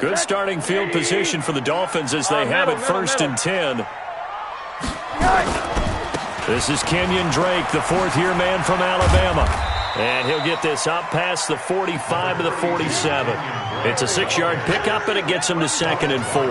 Good starting field position for the Dolphins as they have it first and 10. This is Kenyon Drake, the fourth-year man from Alabama. And he'll get this up past the 45 to the 47. It's a 6-yard pickup, and it gets him to 2nd and 4.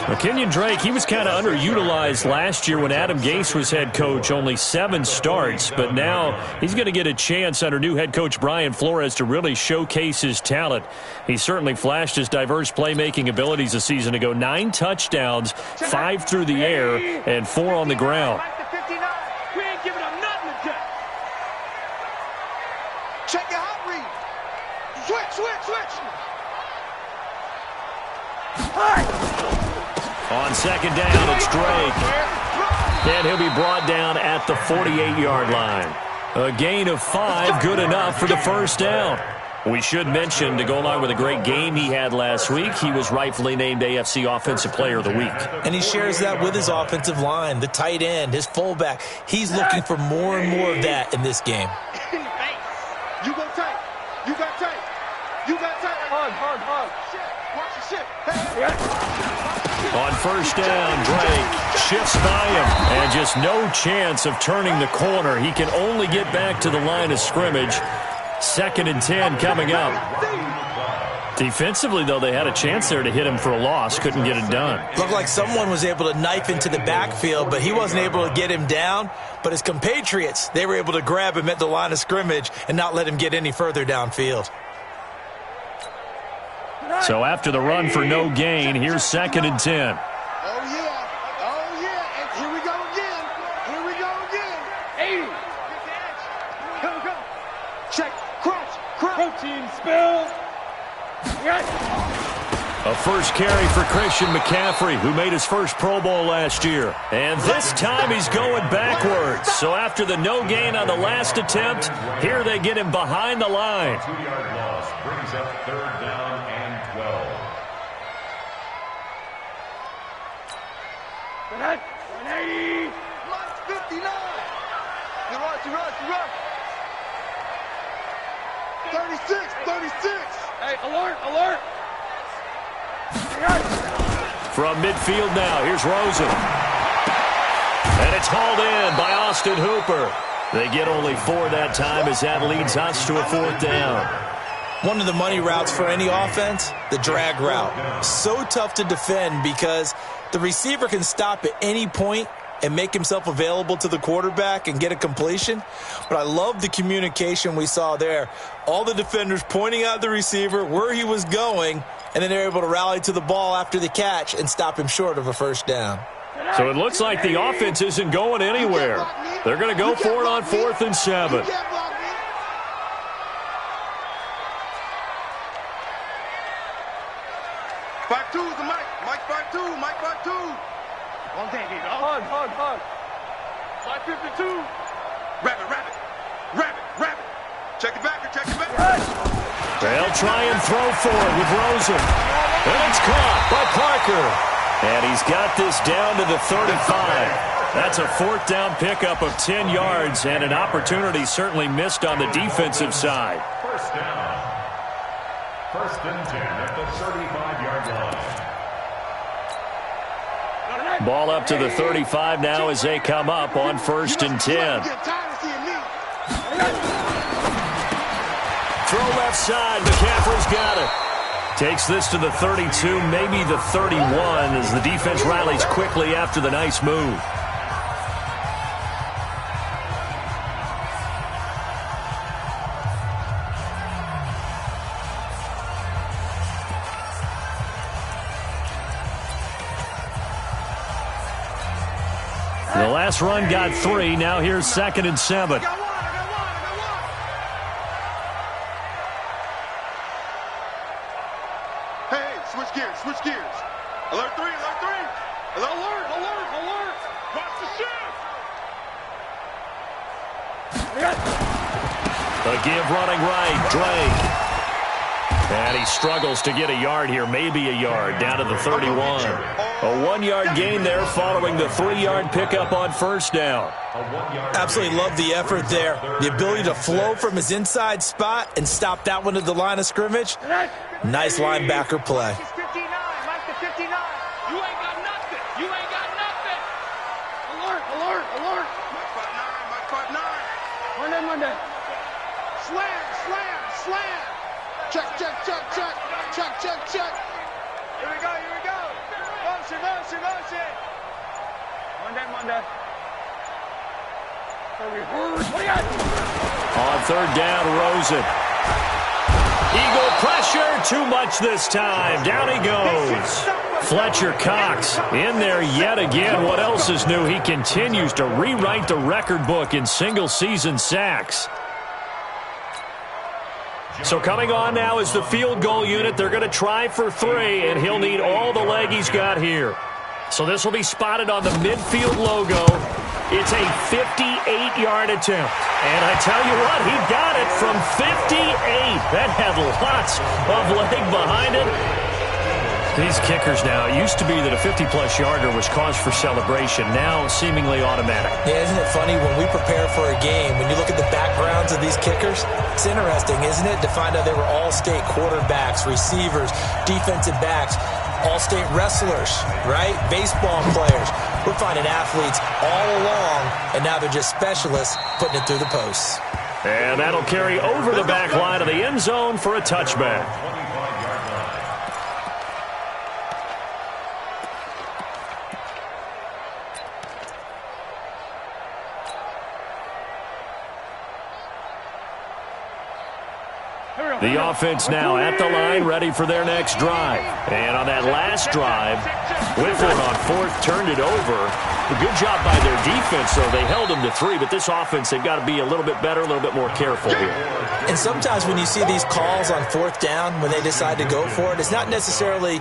Well, Kenyon Drake, he was kind of underutilized last year when Adam Gase was head coach, only 7 starts. But now he's going to get a chance under new head coach Brian Flores to really showcase his talent. He certainly flashed his diverse playmaking abilities a season ago. 9 touchdowns, 5 through the air, and 4 on the ground. Check your hot read. Switch. On 2nd down, it's Drake. And he'll be brought down at the 48-yard line. A gain of 5, good enough for the first down. We should mention, to go along with a great game he had last week, he was rightfully named AFC Offensive Player of the Week. And he shares that with his offensive line, the tight end, his fullback. He's looking for more and more of that in this game. You go tight. You got tight. Hard. Shit. Watch the shit. Hey. On first down, Drake shifts by him. And just no chance of turning the corner. He can only get back to the line of scrimmage. 2nd and 10 coming up. Defensively, though, they had a chance there to hit him for a loss. Couldn't get it done. Looked like someone was able to knife into the backfield, but he wasn't able to get him down. But his compatriots, they were able to grab him at the line of scrimmage and not let him get any further downfield. So after the run for no gain, here's 2nd and 10. Oh, yeah. And here we go again. 80. Go. Check. Crunch. Protein spill. A first carry for Christian McCaffrey, who made his first Pro Bowl last year. And this time he's going backwards. So after the no gain on the last attempt, here they get him behind the line. 2-yard loss brings up 3rd down and 12. 180. 59. You run. 36. Hey, alert. From midfield now, here's Rosen. And it's hauled in by Austin Hooper. They get only 4 that time as that leads us to a 4th down. One of the money routes for any offense, the drag route. So tough to defend because the receiver can stop at any point and make himself available to the quarterback and get a completion. But I love the communication we saw there. All the defenders pointing out the receiver, where he was going, and then they're able to rally to the ball after the catch and stop him short of a first down. So it looks like the offense isn't going anywhere. They're going to go for it on 4th and 7. Back two is the Mike. Mike back two. One thing, hard. 552. Rabbit. Check it back. They'll try and throw for it with Rosen. And it's caught by Parker. And he's got this down to the 35. That's a 4th down pickup of 10 yards and an opportunity certainly missed on the defensive side. First down. 1st and 10 at the 35-yard line. Ball up to the 35 now as they come up on 1st and 10. Throw left side. McCaffrey's got it. Takes this to the 32, maybe the 31, as the defense rallies quickly after the nice move. The last run got 3. Now here's 2nd and 7. Switch gears. Alert 3. Alert. Watch the shift. A give running right, Drake. And he struggles to get a yard here, maybe a yard, down to the 31. A 1-yard gain there following the 3-yard pickup on first down. Absolutely love the effort there. The ability to flow from his inside spot and stop that one at the line of scrimmage. Nice linebacker play. check. Here we go. Motion. Monday. On third down, Rosen. Eagle pressure, too much this time. Down he goes. Fletcher Cox in there yet again. What else is new? He continues to rewrite the record book in single-season sacks. So coming on now is the field goal unit. They're going to try for 3, and he'll need all the leg he's got here. So this will be spotted on the midfield logo. It's a 58-yard attempt. And I tell you what, he got it from 58. That had lots of leg behind it. These kickers now, it used to be that a 50-plus yarder was cause for celebration. Now seemingly automatic. Yeah, isn't it funny when we prepare for a game, when you look at the backgrounds of these kickers, it's interesting, isn't it, to find out they were all-state quarterbacks, receivers, defensive backs, all-state wrestlers, right? Baseball players. We're finding athletes all along, and now they're just specialists putting it through the posts. And that'll carry over the back line of the end zone for a touchback. The offense now at the line, ready for their next drive. And on that last drive, Whitford on fourth turned it over. A good job by their defense, though. They held them to 3, but this offense, they've got to be a little bit better, a little bit more careful here. And sometimes when you see these calls on fourth down, when they decide to go for it, it's not necessarily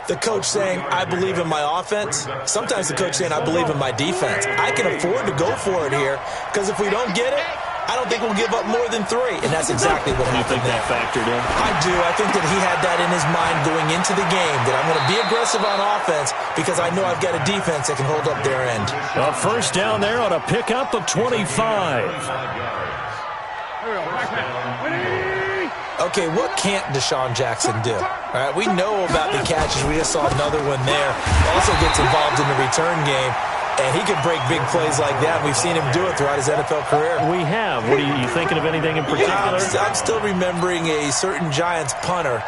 the coach saying, I believe in my offense. Sometimes the coach saying, I believe in my defense. I can afford to go for it here, because if we don't get it, I don't think we'll give up more than 3, and that's exactly what happened. You think that factored in? I do. I think that he had that in his mind going into the game, that I'm going to be aggressive on offense because I know I've got a defense that can hold up their end. A first down there on a pickup of 25. Okay, what can't Deshaun Jackson do? All right, we know about the catches. We just saw another one there. Also gets involved in the return game. And he can break big plays like that. We've seen him do it throughout his NFL career. We have. What are you thinking of anything in particular? Yeah, I'm still remembering a certain Giants punter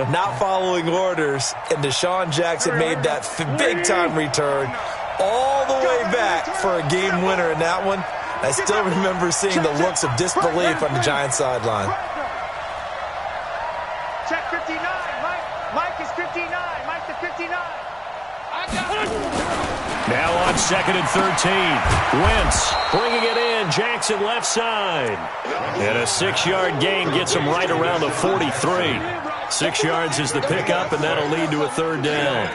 not following orders, and Deshaun Jackson made that big-time return all the way back for a game winner in that one. I still remember seeing the looks of disbelief on the Giants sideline. Check 59. Mike is 59. Mike the 59. I got it. Now on 2nd and 13. Wentz bringing it in. Jackson left side. And a 6-yard gain gets him right around the 43. 6 yards is the pickup, and that'll lead to a third down.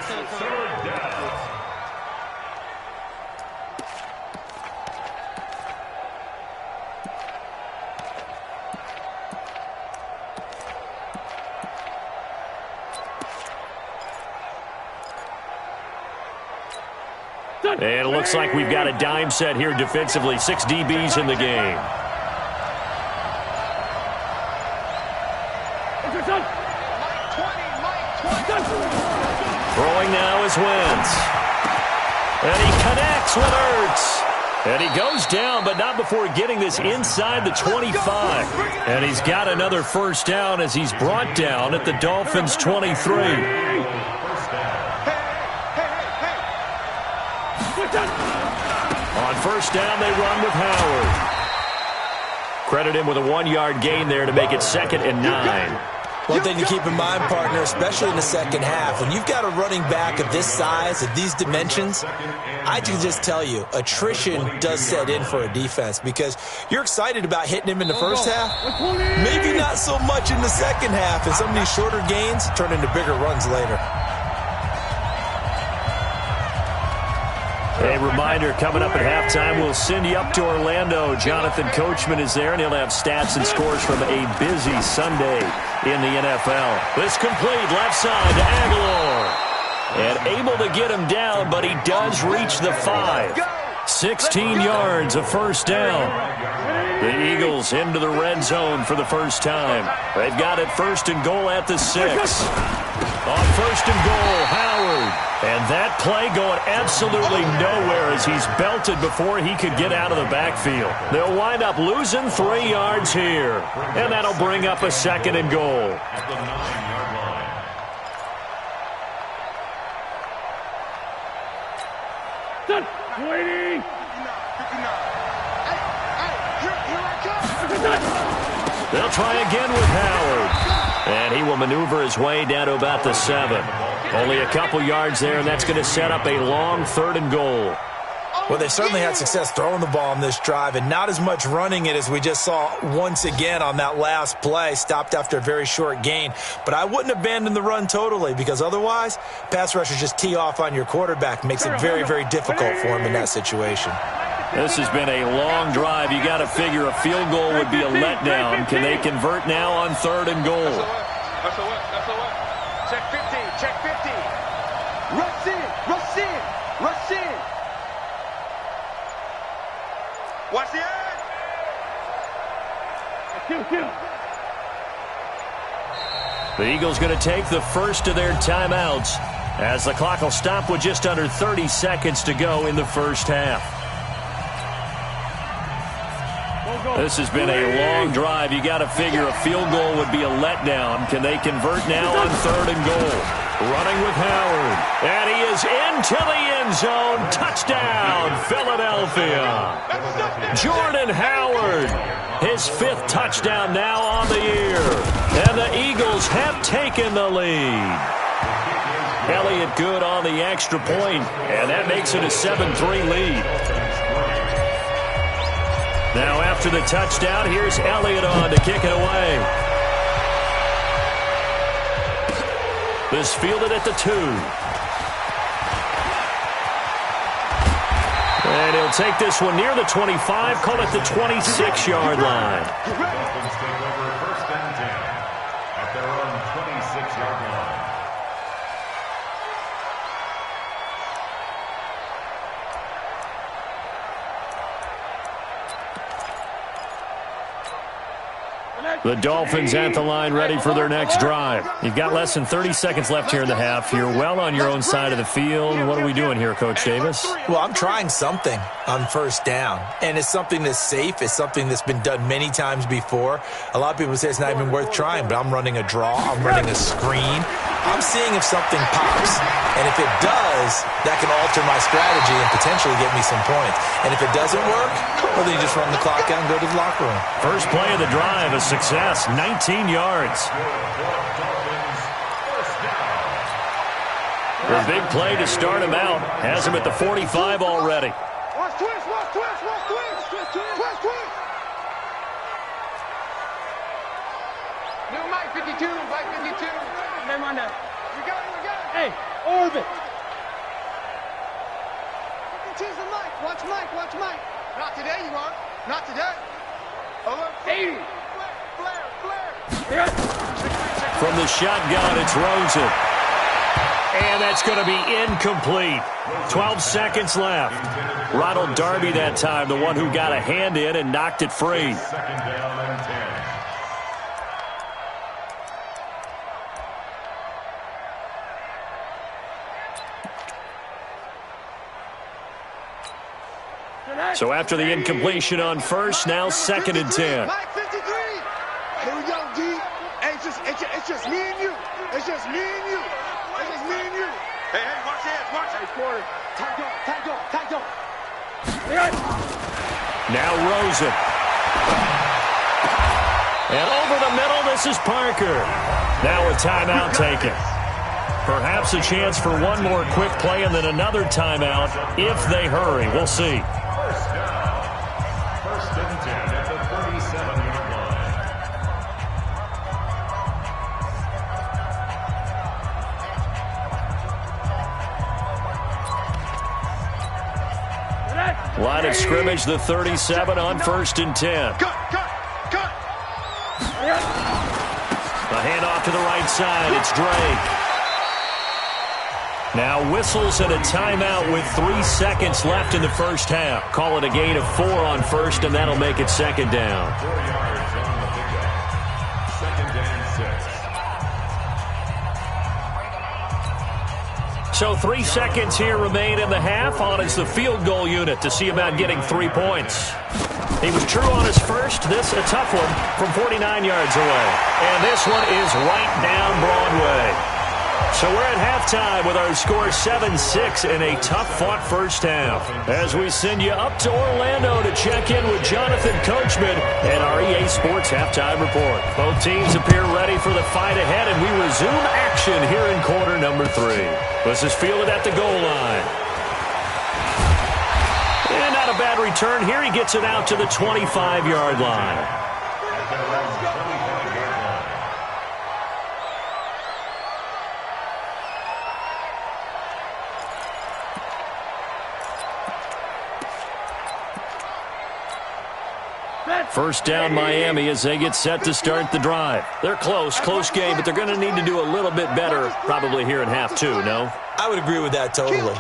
And it looks like we've got a dime set here defensively. 6 DBs in the game. Throwing now is Wentz. And he connects with Ertz. And he goes down, but not before getting this inside the 25. And he's got another first down as he's brought down at the Dolphins' 23. On first down, they run with Howard. Credit him with a 1-yard gain there to make it 2nd and 9. One thing to keep in mind, partner, especially in the second half, when you've got a running back of this size, of these dimensions, I can just tell you, attrition does set in for a defense because you're excited about hitting him in the first half, maybe not so much in the second half, and some of these shorter gains turn into bigger runs later. A reminder, coming up at halftime, we'll send you up to Orlando. Jonathan Coachman is there, and he'll have stats and scores from a busy Sunday in the NFL. This complete, left side to Aguilar. And able to get him down, but he does reach the 5. 16 yards, a first down. The Eagles into the red zone for the first time. They've got it 1st and goal at the 6. On 1st and goal, Howard. And that play going absolutely nowhere as he's belted before he could get out of the backfield. They'll wind up losing 3 yards here. And that'll bring up a 2nd and goal. At the 9-yard line. Done. 20. 59. Here I come. They'll try again with Howard. And he will maneuver his way down to about the 7. Only a couple yards there, and that's going to set up a long 3rd and goal. Well, they certainly had success throwing the ball on this drive and not as much running it as we just saw once again on that last play. Stopped after a very short gain. But I wouldn't abandon the run totally because otherwise, pass rushers just tee off on your quarterback. Makes it very, very difficult for him in that situation. This has been a long drive. You got to figure a field goal would be a letdown. Can they convert now on 3rd and goal? That's a what? Check 50. Check 50. Rush in. Rush in. Rush in. Watch the edge. Two. The Eagles going to take the first of their timeouts as the clock will stop with just under 30 seconds to go in the first half. This has been a long drive. You got to figure a field goal would be a letdown. Can they convert now on 3rd and goal? Running with Howard. And he is into the end zone. Touchdown, Philadelphia. Jordan Howard. His 5th touchdown now on the year. And the Eagles have taken the lead. Elliott good on the extra point, and that makes it a 7-3 lead. Now after the touchdown, here's Elliott on to kick it away. This fielded at the 2. And he'll take this one near the 25, call it the 26-yard line. Dolphins take over 1st and 10 at their own 26-yard line. The Dolphins at the line ready for their next drive. You've got less than 30 seconds left here in the half. You're well on your own side of the field. What are we doing here, Coach Davis? Well, I'm trying something on 1st down, and it's something that's safe. It's something that's been done many times before. A lot of people say it's not even worth trying, but I'm running a draw. I'm running a screen. I'm seeing if something pops, and if it does, that can alter my strategy and potentially get me some points. And if it doesn't work, well, then you just run the clock out and go to the locker room. First play of the drive, a success, 19 yards. The big play to start him out has him at the 45 already. Watch twist. New Mike 52. Mike 52. Name on that. We got it. Hey, orbit. Choose the mic. Watch Mike. Not today, you are. Not today. Hey. Flare. From the shotgun, it's Rosen. And that's going to be incomplete. 12 seconds left. Ronald Darby that time, the one who got a hand in and knocked it free. 2nd down and 10. So after the incompletion on 1st, now 2nd and 10. Mike 53. Here we go, D. Hey, it's just me and you. It's just me and you. Hey, watch it. Hey, quarter. Tight go. Now Rosen. And over the middle, this is Parker. Now a timeout taken. Perhaps a chance for one more quick play and then another timeout if they hurry. We'll see. 1st and 10 at the 37-yard line. Line of scrimmage, the 37 on 1st and 10. Cut. The handoff to the right side. It's Drake. Now whistles and a timeout with 3 seconds left in the first half. Call it a gain of 4 on 1st, and that'll make it 2nd down. 4 yards on the pickup. 2nd and 6. So 3 seconds here remain in the half. On is the field goal unit to see about getting 3 points. He was true on his first. This a tough one from 49 yards away. And this one is right down Broadway. So we're at halftime with our score 7-6 in a tough-fought first half. As we send you up to Orlando to check in with Jonathan Coachman and our EA Sports Halftime Report. Both teams appear ready for the fight ahead, and we resume action here in quarter number 3. This is fielded at the goal line. And not a bad return here. He gets it out to the 25-yard line. First down Miami as they get set to start the drive. They're close game, but they're going to need to do a little bit better probably here in half 2, no? I would agree with that totally.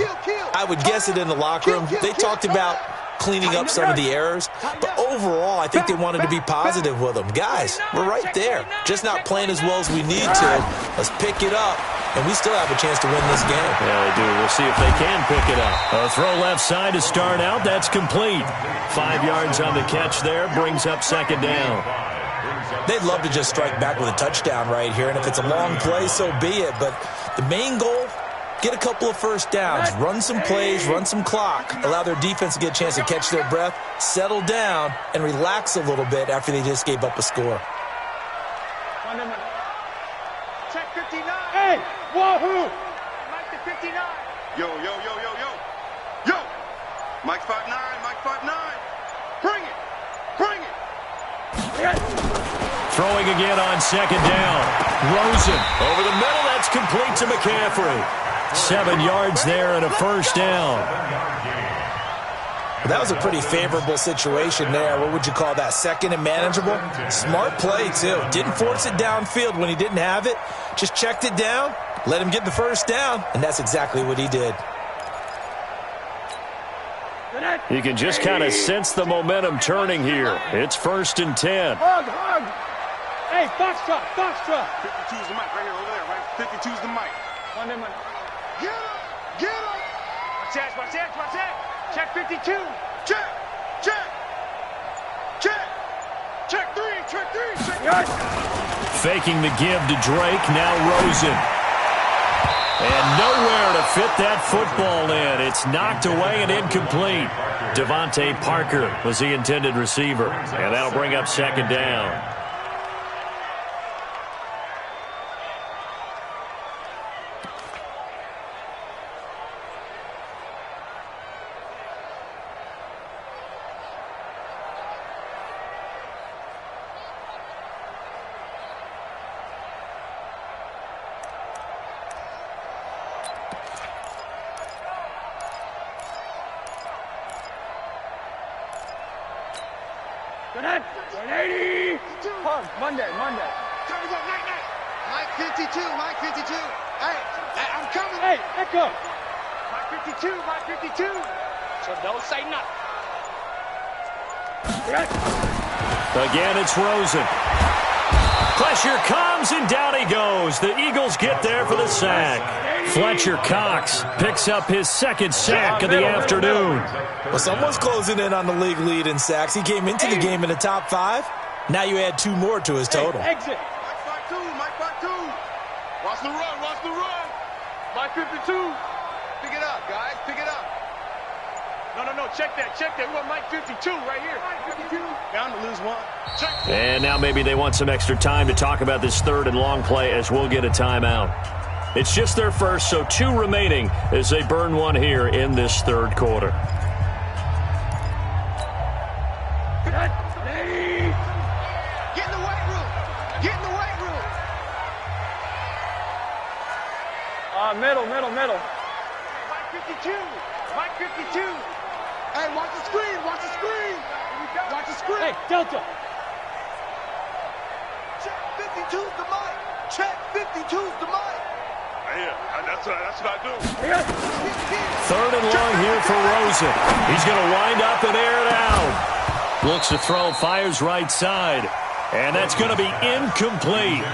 I would guess it in the locker room. They talked about cleaning up some of the errors, but overall I think they wanted to be positive with them. Guys, we're right there. Just not playing as well as we need to. Let's pick it up, and we still have a chance to win this game. Yeah, they do. We'll see if they can pick it up. A throw left side to start out. That's complete. 5 yards on the catch there. Brings up second down. They'd love to just strike back with a touchdown right here, and if it's a long play, so be it. But the main goal, get a couple of first downs, run some plays, run some clock, allow their defense to get a chance to catch their breath, settle down, and relax a little bit after they just gave up a score. Check 59. Hey, wahoo! Mike to 59. Yo. Mike 5'9", Mike 5'9". Bring it. Throwing again on second down. Rosen over the middle. That's complete to McCaffrey. 7 yards there and a first down. That was a pretty favorable situation there. What would you call that? Second and manageable? Smart play, too. Didn't force it downfield when he didn't have it. Just checked it down, let him get the first down, and that's exactly what he did. You can just kind of sense the momentum turning here. It's 1st and 10. Hug. Hey, Foxtrot. 52's the mic right here, over there, right? 52's the mic. Money. Get him. Watch that. Check 52. Check three. Faking the give to Drake. Now Rosen. And nowhere to fit that football in. It's knocked away and incomplete. Devontae Parker was the intended receiver. And that'll bring up second down. Monday. Mike 52. Hey, I'm coming. Hey, echo. Mike 52. So don't say nothing. Again, it's Rosen. Pressure comes, and down he goes. The Eagles get there for the sack. Fletcher Cox picks up his second sack of the afternoon. Well, someone's closing in on the league lead in sacks. He came into the game in the top 5. Now you add 2 more to his total. Hey, exit. Mike 52. Watch the run. Mike 52. Pick it up, guys. Pick it up. No. Check that. We want Mike 52 right here. Mike 52. Bound to lose one. Check. And now maybe they want some extra time to talk about this third and long play as we'll get a timeout. It's just their first, so 2 remaining as they burn one here in this third quarter. Middle. Mike 52. Hey, watch the screen. Hey, Delta. Check 52's the mic. Yeah, that's what I do. Third and long here for Rosen. He's going to wind up and air it out. Looks to throw, fires right side. And that's going to be incomplete.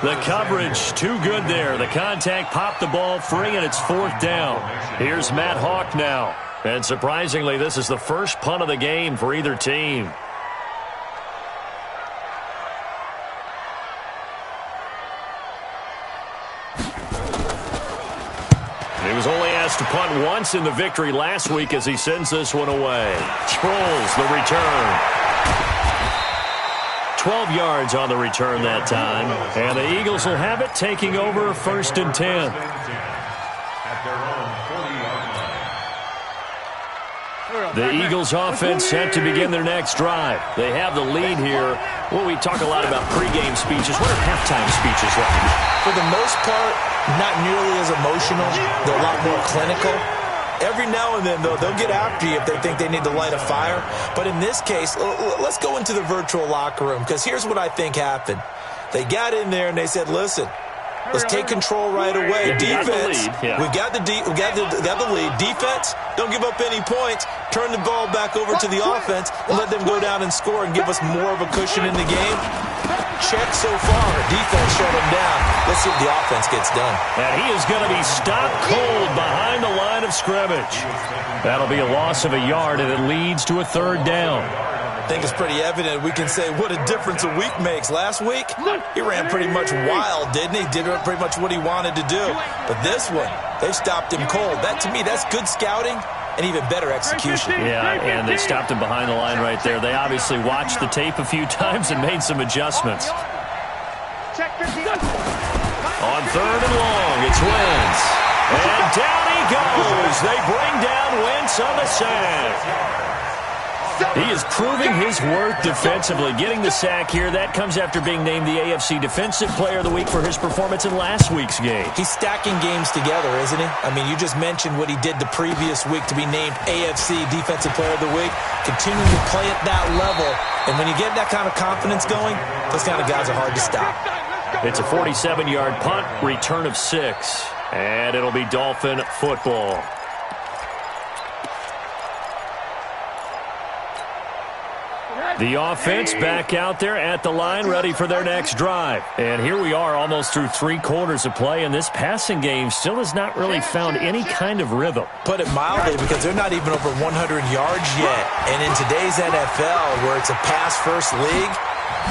The coverage too good there. The contact popped the ball free, and it's 4th down. Here's Matt Hawk now. And surprisingly, this is the first punt of the game for either team. He was only asked to punt once in the victory last week as he sends this one away. Sproles, the return. 12 yards on the return that time. And the Eagles will have it, taking over 1st and 10. At their own 40-yard line. The Eagles offense set to begin their next drive. They have the lead here. Well, we talk a lot about pregame speeches. What are halftime speeches like? For the most part, not nearly as emotional. They're a lot more clinical. Every now and then, though, they'll get after you if they think they need to light a fire. But in this case, let's go into the virtual locker room, because here's what I think happened. They got in there and they said, listen, let's take control right away. Defense, we got the lead. Defense, don't give up any points. Turn the ball back over to the offense and let them go down and score and give us more of a cushion in the game. Check so far. Defense shut him down. Let's see if the offense gets done. And he is going to be stopped cold behind the line of scrimmage. That'll be a loss of a yard, and it leads to a 3rd down. I think it's pretty evident. We can say what a difference a week makes. Last week, he ran pretty much wild, didn't he? Did pretty much what he wanted to do. But this one, they stopped him cold. That, to me, that's good scouting and even better execution. Yeah, and they stopped him behind the line right there. They obviously watched the tape a few times and made some adjustments. On 3rd and long, it's Wentz. And down he goes. They bring down Wentz on the sack. He is proving his worth defensively, getting the sack here. That comes after being named the AFC Defensive Player of the Week for his performance in last week's game. He's stacking games together, isn't he? I mean, you just mentioned what he did the previous week to be named AFC Defensive Player of the Week. Continuing to play at that level. And when you get that kind of confidence going, those kind of guys are hard to stop. It's a 47-yard punt, return of 6. And it'll be Dolphin football. The offense back out there at the line, ready for their next drive. And here we are almost through 3 quarters of play, and this passing game still has not really found any kind of rhythm. Put it mildly, because they're not even over 100 yards yet. And in today's NFL, where it's a pass-first league,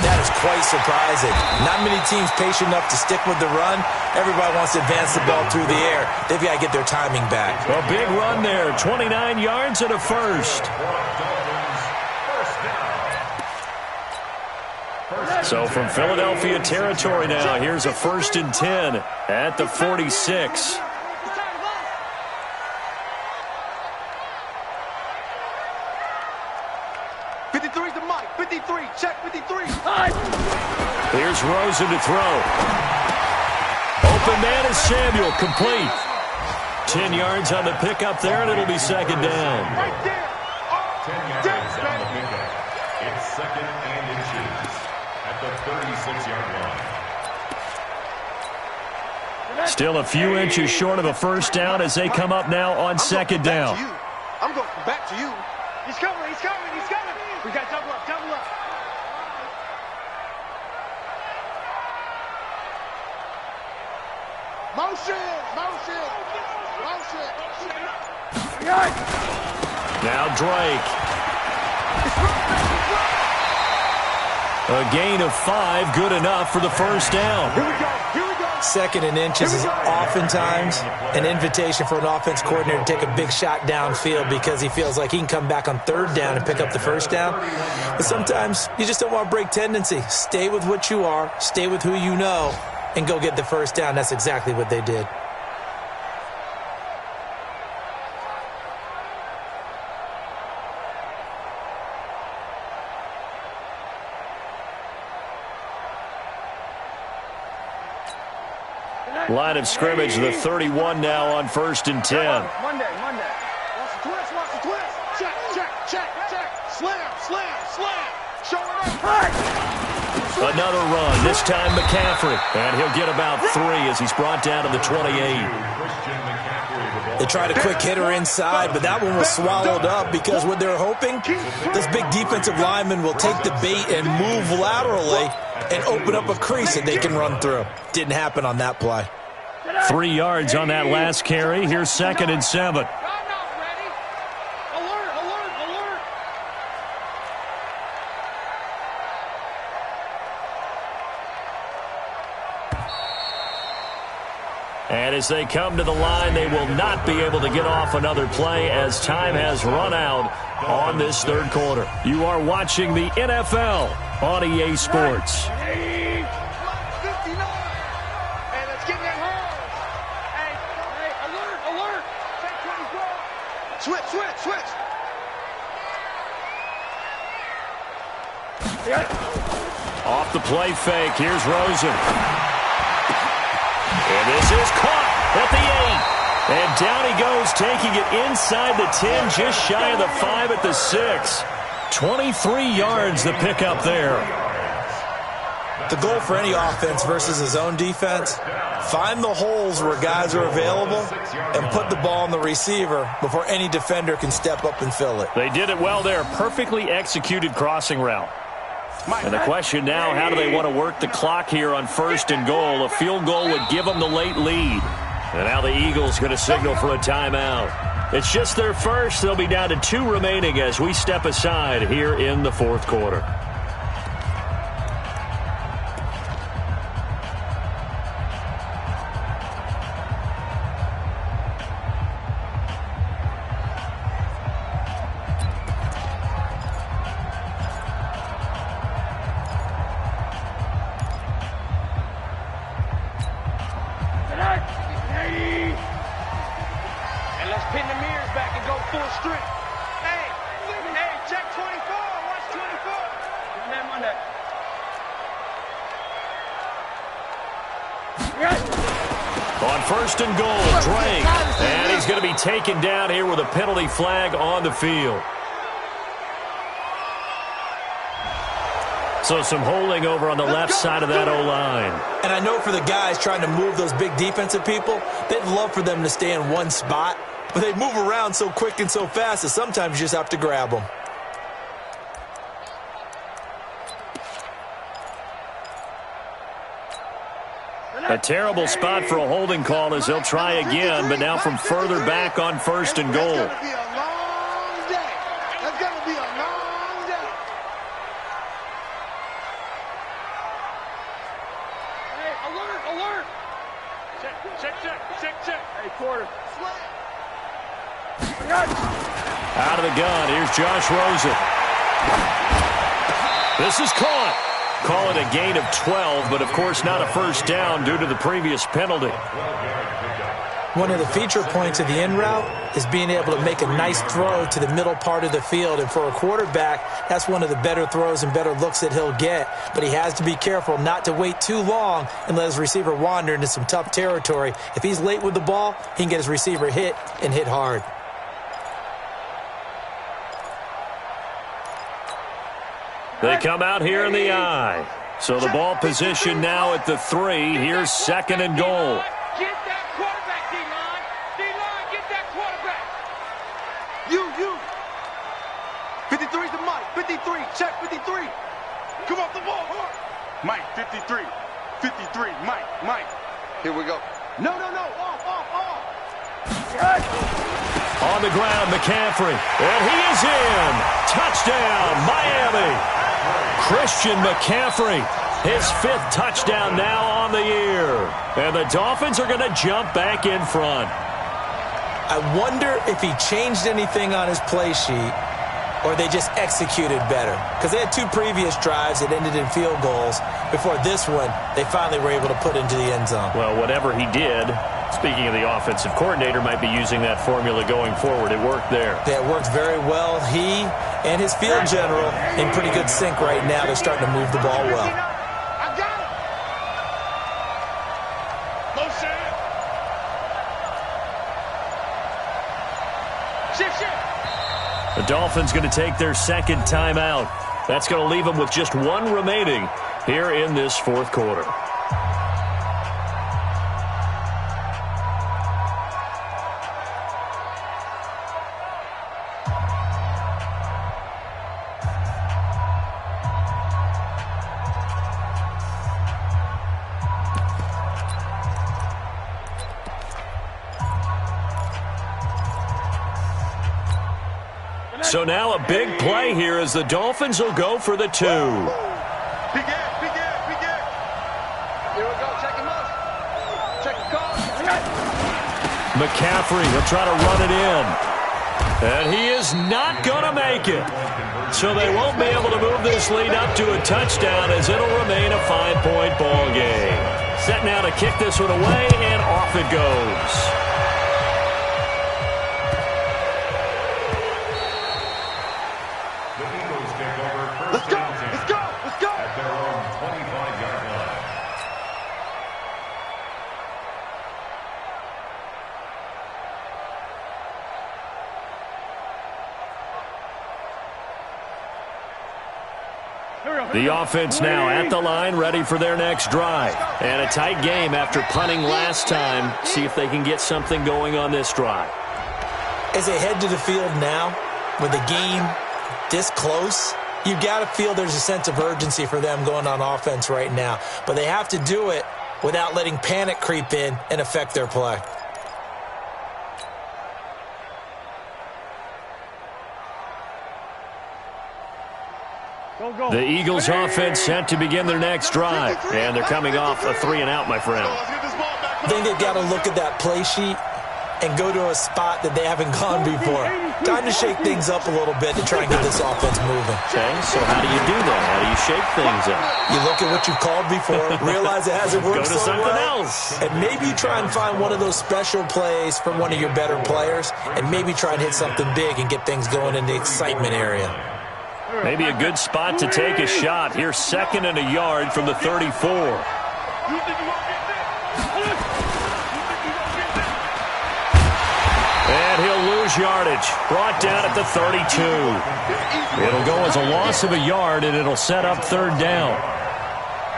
that is quite surprising. Not many teams patient enough to stick with the run. Everybody wants to advance the ball through the air. They've got to get their timing back. A big run there, 29 yards and a first. So from Philadelphia territory now, here's a 1st and 10 at the 46. Here's Rosen to throw. Open man is Samuel, complete. 10 yards on the pickup there, and it'll be 2nd down. Right there. 10 yards on the pickup. It's 2nd and inches at the 36-yard line. Still a few inches short of a 1st down as they come up now on 2nd down. I'm going back to you. He's coming, he's coming, he's coming. We got double up, double up. Motion. Now Drake. A gain of 5, good enough for the 1st down. Here we go. 2nd and inches is oftentimes an invitation for an offense coordinator to take a big shot downfield because he feels like he can come back on 3rd down and pick up the 1st down. But sometimes you just don't want to break tendency. Stay with what you are, stay with who you know, and go get the 1st down. That's exactly what they did. Line of scrimmage, the 31 now on 1st and 10. Monday. Watch the twist. Check. Slam. Show it up. Another run, this time McCaffrey. And he'll get about 3 as he's brought down to the 28. They tried a quick hitter inside, but that one was swallowed up because what they're hoping, this big defensive lineman will take the bait and move laterally and open up a crease that they can run through. Didn't happen on that play. 3 yards on that last carry. Here's 2nd and 7. And And as they come to the line, they will not be able to get off another play as time has run out on this third quarter. You are watching the NFL on EA Sports. Switch. Off the play fake, here's Rosen. And this is caught at the 8. And down he goes, taking it inside the 10, just shy of the 5 at the 6. 23 yards the pickup there. The goal for any offense versus his own defense, find the holes where guys are available and put the ball on the receiver before any defender can step up and fill it. They did it well there. Perfectly executed crossing route. And the question now, how do they want to work the clock here on 1st and goal? A field goal would give them the late lead. And now the Eagles going to signal for a timeout. It's just their first. They'll be down to 2 remaining as we step aside here in the 4th quarter. On 1st and goal, Drake. And he's going to be taken down here with a penalty flag on the field. So some holding over on the left side of that O-line. And I know for the guys trying to move those big defensive people, they'd love for them to stay in one spot. But they move around so quick and so fast that sometimes you just have to grab them. A terrible spot for a holding call as they'll try again, but now from further back on 1st and goal. It's going to be a long day. It's going to be a long day. Hey, alert! Check. Hey, quarter. Out of the gun, here's Josh Rosen. This is caught. Call it a gain of 12, but of course not a first down due to the previous penalty. One of the feature points of the in route is being able to make a nice throw to the middle part of the field. And for a quarterback, that's one of the better throws and better looks that he'll get. But he has to be careful not to wait too long and let his receiver wander into some tough territory. If he's late with the ball, he can get his receiver hit and hit hard. They come out here in the eye. So the ball position now at the 3. Here's 2nd and goal. Get that quarterback, D-line. D-line, get that quarterback. You. 53's the Mike. 53. Check 53. Come off the ball. Mike, 53. 53. Mike. Here we go. No. Off. On the ground, McCaffrey. And he is in. Touchdown, Miami. Christian McCaffrey, his 5th touchdown now on the year. And the Dolphins are going to jump back in front. I wonder if he changed anything on his play sheet or they just executed better. Because they had 2 previous drives that ended in field goals. Before this one, they finally were able to put into the end zone. Well, whatever he did, speaking of the offensive coordinator, might be using that formula going forward. It worked there. Yeah, it worked very well. He and his field general in pretty good sync right now. They're starting to move the ball well. I got it. Motion. Shift. The Dolphins going to take their 2nd timeout. That's going to leave them with just 1 remaining here in this 4th quarter. So now a big play here as the Dolphins will go for the 2. Big air. Here we go. Check him out. Check the call. McCaffrey will try to run it in. And he is not going to make it. So they won't be able to move this lead up to a touchdown as it'll remain a 5-point ball game. Set now to kick this one away, and off it goes. Let's go! Let's go! Let's go! At their own 25-yard line. The offense now at the line, ready for their next drive. And a tight game after punting last time. See if they can get something going on this drive. As they head to the field now, with the game this close, you've got to feel there's a sense of urgency for them going on offense right now. But they have to do it without letting panic creep in and affect their play. The Eagles offense set to begin their next drive. And they're coming off a 3-and-out, my friend. I think they've got to look at that play sheet and go to a spot that they haven't gone before. Time to shake things up a little bit to try and get this offense moving. Okay, so how do you do that? How do you shake things up? You look at what you've called before, realize it hasn't worked Go to so something well, else. and maybe you try and find one of those special plays from one of your better players, and maybe try and hit something big and get things going in the excitement area. Maybe a good spot to take a shot. Here's 2nd and a yard from the 34. And he'll lose yardage. Brought down at the 32. It'll go as a loss of a yard, and it'll set up 3rd down.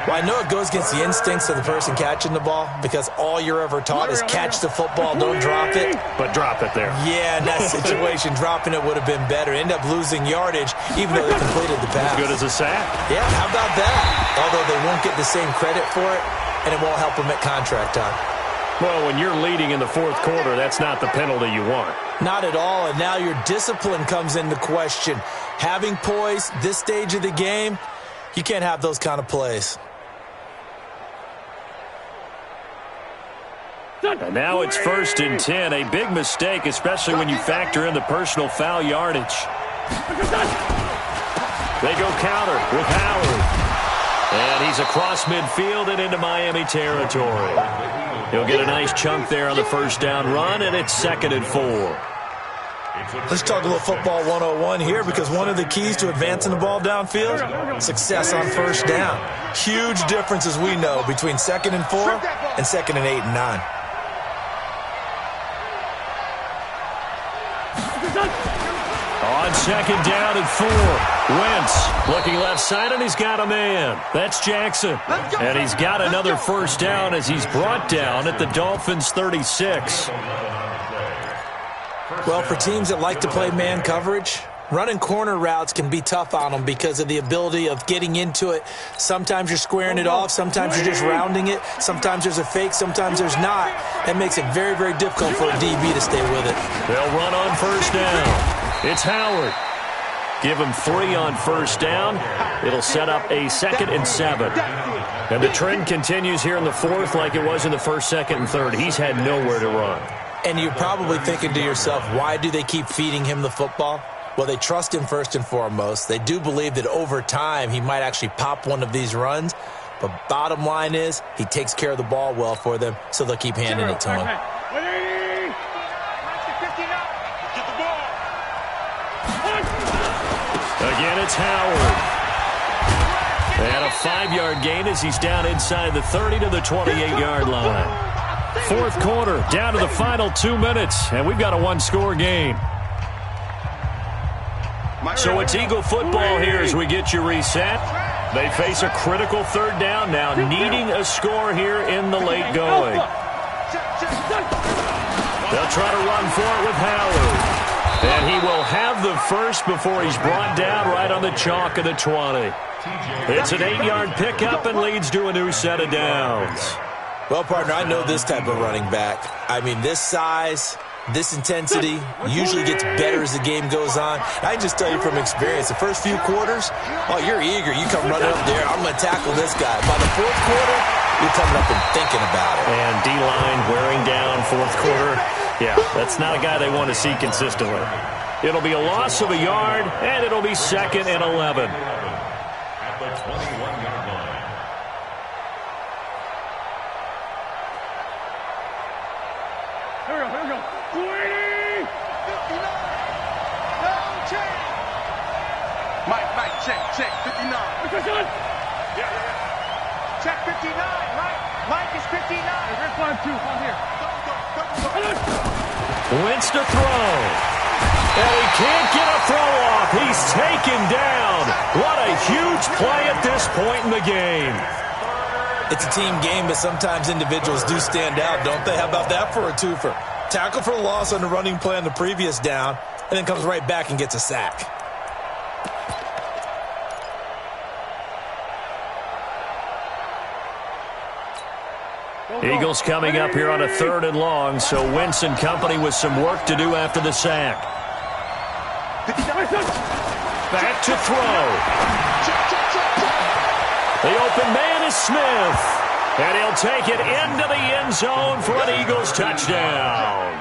Well, I know it goes against the instincts of the person catching the ball because all you're ever taught is catch the football, don't drop it. But drop it there. Yeah, in that situation, dropping it would have been better. End up losing yardage even though they completed the pass. As good as a sack. Yeah, how about that? Although they won't get the same credit for it, and it won't help them at contract time. Well, when you're leading in the 4th quarter, that's not the penalty you want. Not at all, and now your discipline comes into question. Having poise this stage of the game, you can't have those kind of plays. And now it's 1st and 10. A big mistake, especially when you factor in the personal foul yardage. They go counter with Howard. And he's across midfield and into Miami territory. He'll get a nice chunk there on the 1st down run, and it's 2nd and 4. Let's talk a little football 101 here because one of the keys to advancing the ball downfield, success on 1st down. Huge difference, as we know, between 2nd and 4 and 2nd and 8 and 9. On 2nd down and 4. Wentz looking left side, and he's got a man. That's Jackson. And he's got another 1st down as he's brought down at the Dolphins' 36. Well, for teams that like to play man coverage, running corner routes can be tough on them because of the ability of getting into it. Sometimes you're squaring it off. Sometimes you're just rounding it. Sometimes there's a fake. Sometimes there's not. That makes it very, very difficult for a DB to stay with it. They'll run on 1st down. It's Howard. Give him 3 on 1st down. It'll set up a 2nd and 7. And the trend continues here in the 4th like it was in the 1st, 2nd, and 3rd. He's had nowhere to run. And you're probably thinking to yourself, why do they keep feeding him the football? Well, they trust him first and foremost. They do believe that over time he might actually pop one of these runs. But bottom line is he takes care of the ball well for them, so they'll keep handing it to him. Again, it's Howard. And a 5-yard gain as he's down inside the 30 to the 28-yard line. 4th quarter, down to the final 2 minutes, and we've got a 1-score game. So it's Eagle football here as we get you reset. They face a critical 3rd down now, needing a score here in the late going. They'll try to run for it with Howard. And he will have the first before he's brought down right on the chalk of the 20. It's an 8-yard pickup and leads to a new set of downs. Well, partner, I know this type of running back. I mean, this size, this intensity usually gets better as the game goes on. I can just tell you from experience, the first few quarters, oh, you're eager. You come running up there, I'm going to tackle this guy. By the 4th quarter, you're coming up and thinking about it. And D-line wearing down 4th quarter. Yeah, that's not a guy they want to see consistently. It'll be a loss of a yard, and it'll be 2nd and 11. At the 21-yard line. Here we go. 20! 59. No change. Mike, check, 59. Yeah. Check 59. Mike is 59. Red flag 2, on here. Wentz to throw. And he can't get a throw off. He's taken down. What a huge play at this point in the game. It's a team game, but sometimes individuals do stand out, don't they? How about that for a twofer? Tackle for loss on the running play on the previous down, and then comes right back and gets a sack. Eagles coming up here on a 3rd and long, so Wentz and company with some work to do after the sack. Back to throw. The open man is Smith. And he'll take it into the end zone for an Eagles touchdown.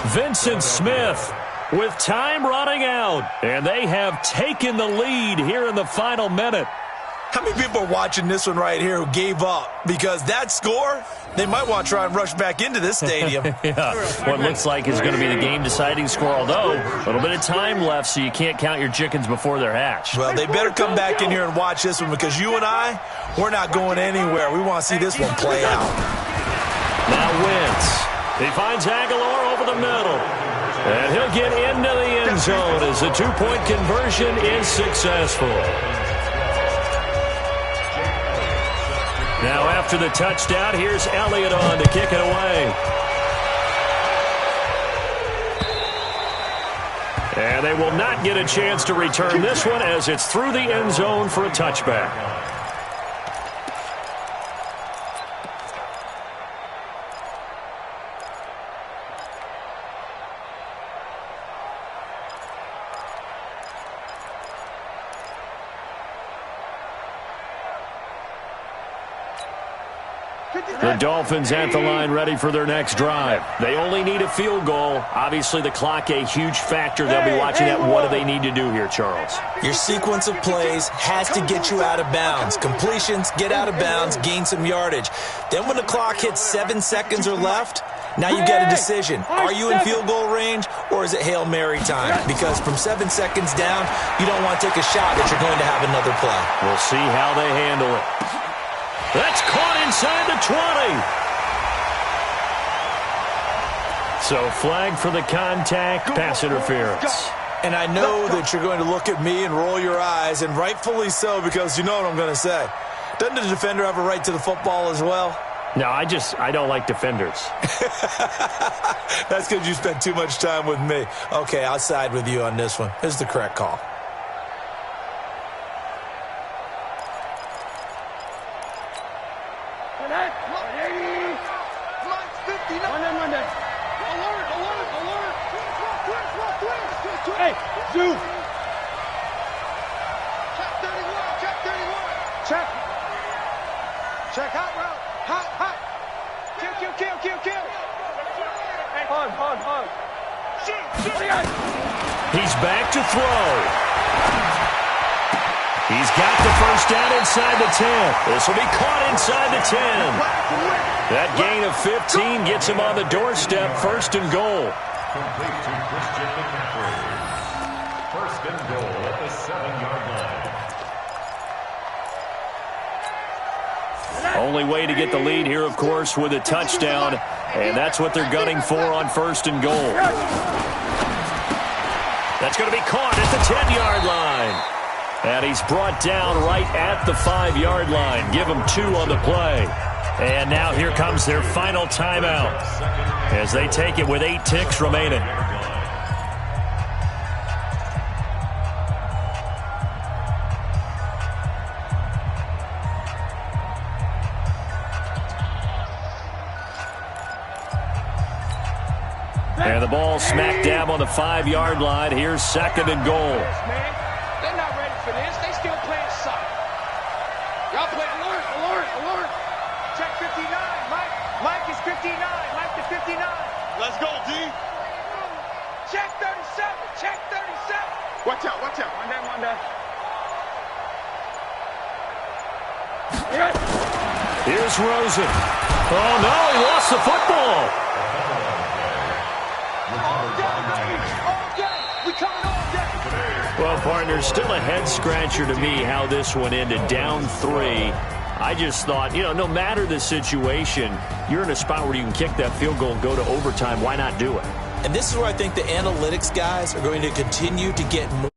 Vincent Smith with time running out. And they have taken the lead here in the final minute. How many people are watching this one right here who gave up? Because that score, they might want to try and rush back into this stadium. Yeah, what looks like is going to be the game-deciding score, although a little bit of time left, so you can't count your chickens before they're hatched. Well, they better come back in here and watch this one, because you and I, we're not going anywhere. We want to see this one play out. Now Wentz. He finds Aguilar over the middle. And he'll get into the end zone as the 2-point conversion is successful. Now after the touchdown, here's Elliott on to kick it away. And they will not get a chance to return this one as it's through the end zone for a touchback. The Dolphins at the line ready for their next drive. They only need a field goal. Obviously, the clock a huge factor. They'll be watching that. What do they need to do here, Charles? Your sequence of plays has to get you out of bounds. Completions, get out of bounds, gain some yardage. Then when the clock hits 7 seconds or left, now you've got a decision. Are you in field goal range, or is it Hail Mary time? Because from 7 seconds down, you don't want to take a shot that you're going to have another play. We'll see how they handle it. That's caught inside the 20. So flag for the contact, pass interference. And I know that you're going to look at me and roll your eyes, and rightfully so, because you know what I'm going to say. Doesn't the defender have a right to the football as well? No, I don't like defenders. That's because you spent too much time with me. Okay, I'll side with you on this one. This is the correct call. Hey, Zoo! Check 31, check 31. Check. Check hot route. Hot. Kill. Hey, hug. He's back to throw. He's got the first down inside the 10. This will be caught inside the 10. That gain of 15 gets him on the doorstep, 1st and goal. Complete to Christian McCaffrey. 1st and goal at the 7-yard line. Only way to get the lead here, of course, with a touchdown, and that's what they're gunning for on 1st and goal. That's going to be caught at the 10-yard line. And he's brought down right at the 5-yard line. Give him 2 on the play. And now here comes their final timeout as they take it with 8 ticks remaining. And the ball smack dab on the 5-yard line. Here's 2nd and goal. They're not ready for this. They still playing suck. Y'all play alert. Check 59. Mike is 59. Mike to 59. Let's go, D. Check 37. Check 37. Watch out, watch out. One down. Here's Rosen. Oh, no, he lost the football. All day. We coming all day. Well, partner, still a head-scratcher to me how this one ended, down 3. I just thought, no matter the situation, you're in a spot where you can kick that field goal and go to overtime. Why not do it? And this is where I think the analytics guys are going to continue to get more.